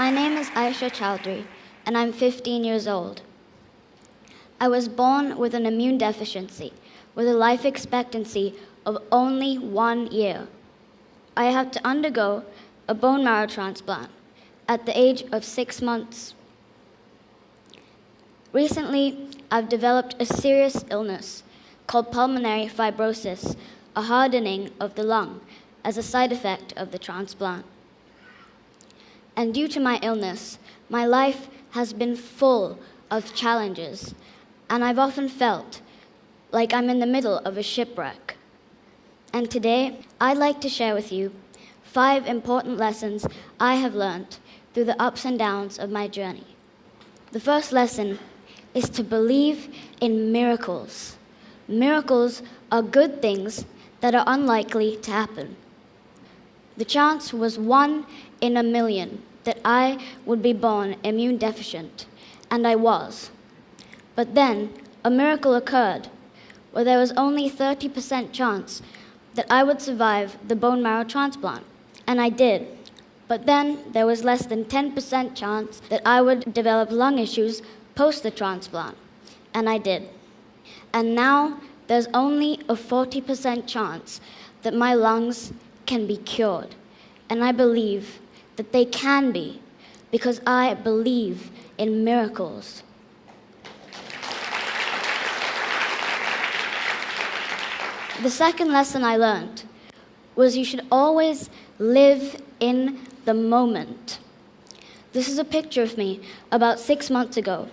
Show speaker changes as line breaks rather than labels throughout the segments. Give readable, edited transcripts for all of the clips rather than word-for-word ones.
My name is Aisha Chaudhary, and I'm 15 years old. I was born with an immune deficiency, with a life expectancy of only 1 year. I had to undergo a bone marrow transplant at the age of 6 months. Recently, I've developed a serious illness called pulmonary fibrosis, a hardening of the lung, as a side effect of the transplant. And due to my illness, my life has been full of challenges, and I've often felt like I'm in the middle of a shipwreck. And today, I'd like to share with you 5 important lessons I have learned through the ups and downs of my journey. The first lesson is to believe in miracles. Miracles are good things that are unlikely to happen. The chance was 1 in a million that I would be born immune deficient, and I was. But then a miracle occurred where there was only 30% chance that I would survive the bone marrow transplant, and I did. But then there was less than 10% chance that I would develop lung issues post the transplant, and I did. And now there's only a 40% chance that my lungs can be cured, and I believe that they can be because I believe in miracles. The second lesson I learned was you should always live in the moment. This is a picture of me about 6 months ago.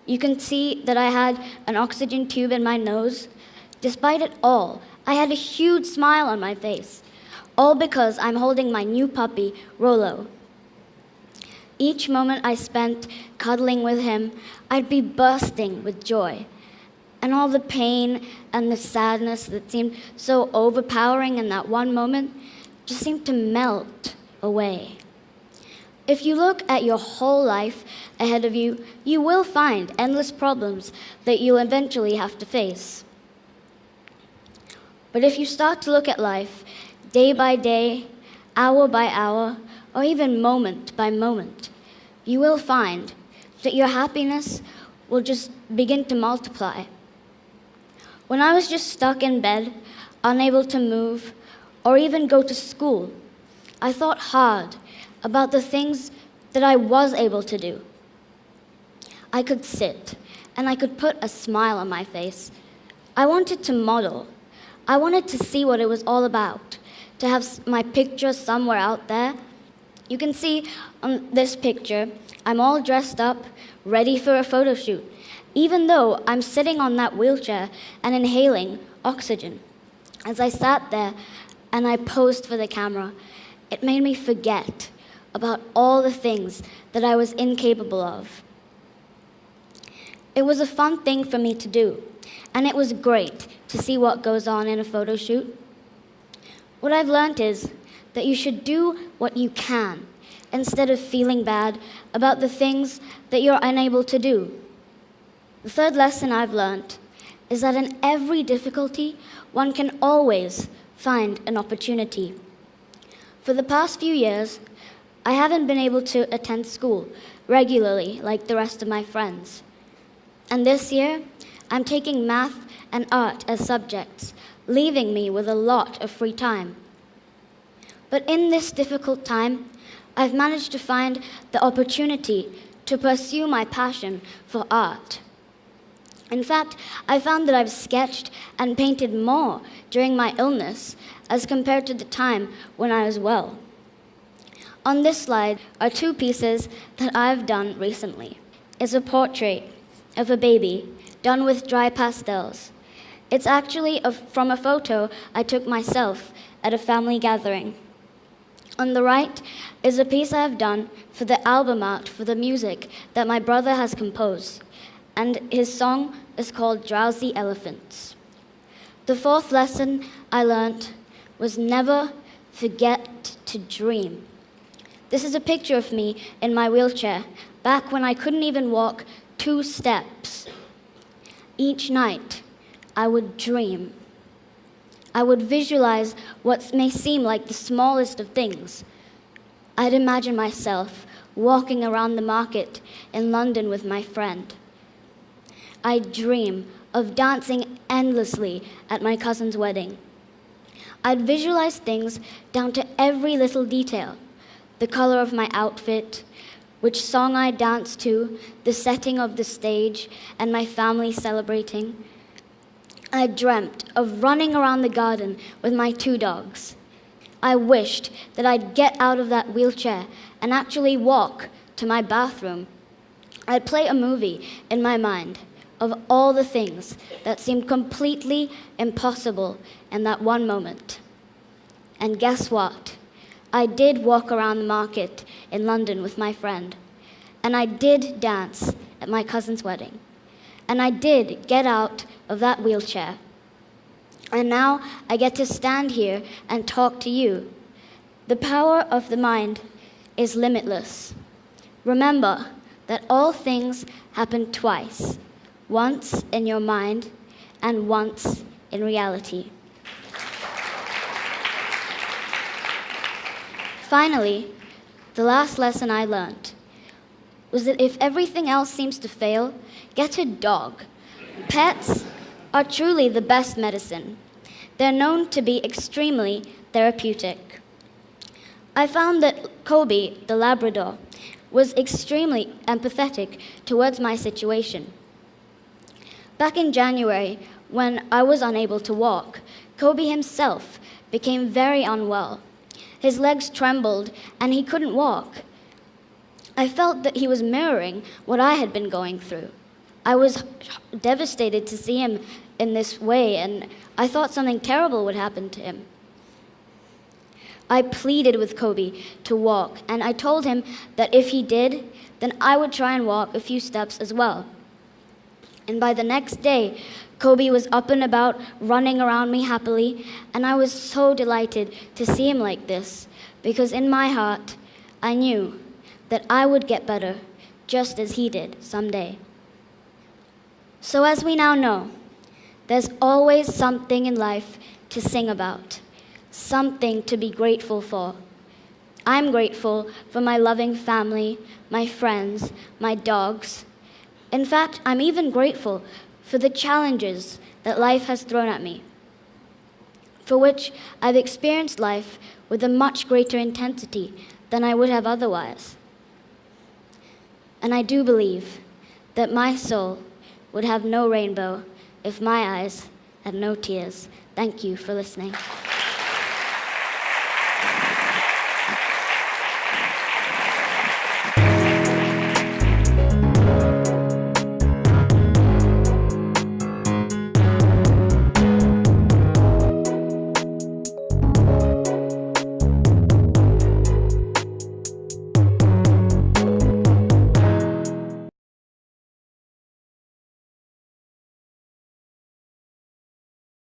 You can see that I had an oxygen tube in my nose. Despite it all, I had a huge smile on my face, all because I'm holding my new puppy, Rolo. Each moment I spent cuddling with him, I'd be bursting with joy. And all the pain and the sadness that seemed so overpowering in that one moment just seemed to melt away. If you look at your whole life ahead of you, you will find endless problems that you'll eventually have to face. But if you start to look at life day by day, hour by hour, or even moment by moment, you will find that your happiness will just begin to multiply. When I was just stuck in bed, unable to move, or even go to school, I thought hard about the things that I was able to do. I could sit, and I could put a smile on my face. I wanted to model. I wanted to see what it was all about, to have my picture somewhere out there. You can see on this picture, I'm all dressed up, ready for a photo shoot, even though I'm sitting on that wheelchair and inhaling oxygen. As I sat there and I posed for the camera, it made me forget about all the things that I was incapable of. It was a fun thing for me to do, and it was great to see what goes on in a photo shoot. What I've learned is that you should do what you can instead of feeling bad about the things that you're unable to do. The third lesson I've learned is that in every difficulty, one can always find an opportunity. For the past few years, I haven't been able to attend school regularly like the rest of my friends. And this year, I'm taking math and art as subjects, leaving me with a lot of free time. But in this difficult time, I've managed to find the opportunity to pursue my passion for art. In fact, I found that I've sketched and painted more during my illness as compared to the time when I was well. On this slide are 2 pieces that I've done recently. It's a portrait of a baby done with dry pastels. It's actually from a photo I took myself at a family gathering. On the right is a piece I've done for the album art for the music that my brother has composed, and his song is called Drowsy Elephants. The 4th lesson I learned was never forget to dream. This is a picture of me in my wheelchair, back when I couldn't even walk 2 steps. Each night, I would dream. I would visualize what may seem like the smallest of things. I'd imagine myself walking around the market in London with my friend. I dream of dancing endlessly at my cousin's wedding. I'd visualize things down to every little detail: the color of my outfit, which song I danced to, the setting of the stage, and my family celebrating. I dreamt of running around the garden with my 2 dogs. I wished that I'd get out of that wheelchair and actually walk to my bathroom. I'd play a movie in my mind of all the things that seemed completely impossible in that one moment. And guess what? I did walk around the market in London with my friend. And I did dance at my cousin's wedding. And I did get out of that wheelchair. And now I get to stand here and talk to you. The power of the mind is limitless. Remember that all things happen twice, once in your mind and once in reality. Finally, the last lesson I learned was that if everything else seems to fail, get a dog. Pets are truly the best medicine. They're known to be extremely therapeutic. I found that Kobe, the Labrador, was extremely empathetic towards my situation. Back in January, when I was unable to walk, Kobe himself became very unwell. His legs trembled and he couldn't walk. I felt that he was mirroring what I had been going through. I was devastated to see him in this way, and I thought something terrible would happen to him. I pleaded with Kobe to walk, and I told him that if he did, then I would try and walk a few steps as well. And by the next day, Kobe was up and about, running around me happily, and I was so delighted to see him like this, because in my heart, I knew that I would get better just as he did someday. So as we now know, there's always something in life to sing about, something to be grateful for. I'm grateful for my loving family, my friends, my dogs. In fact, I'm even grateful for the challenges that life has thrown at me, for which I've experienced life with a much greater intensity than I would have otherwise. And I do believe that my soul would have no rainbow if my eyes had no tears. Thank you for listening.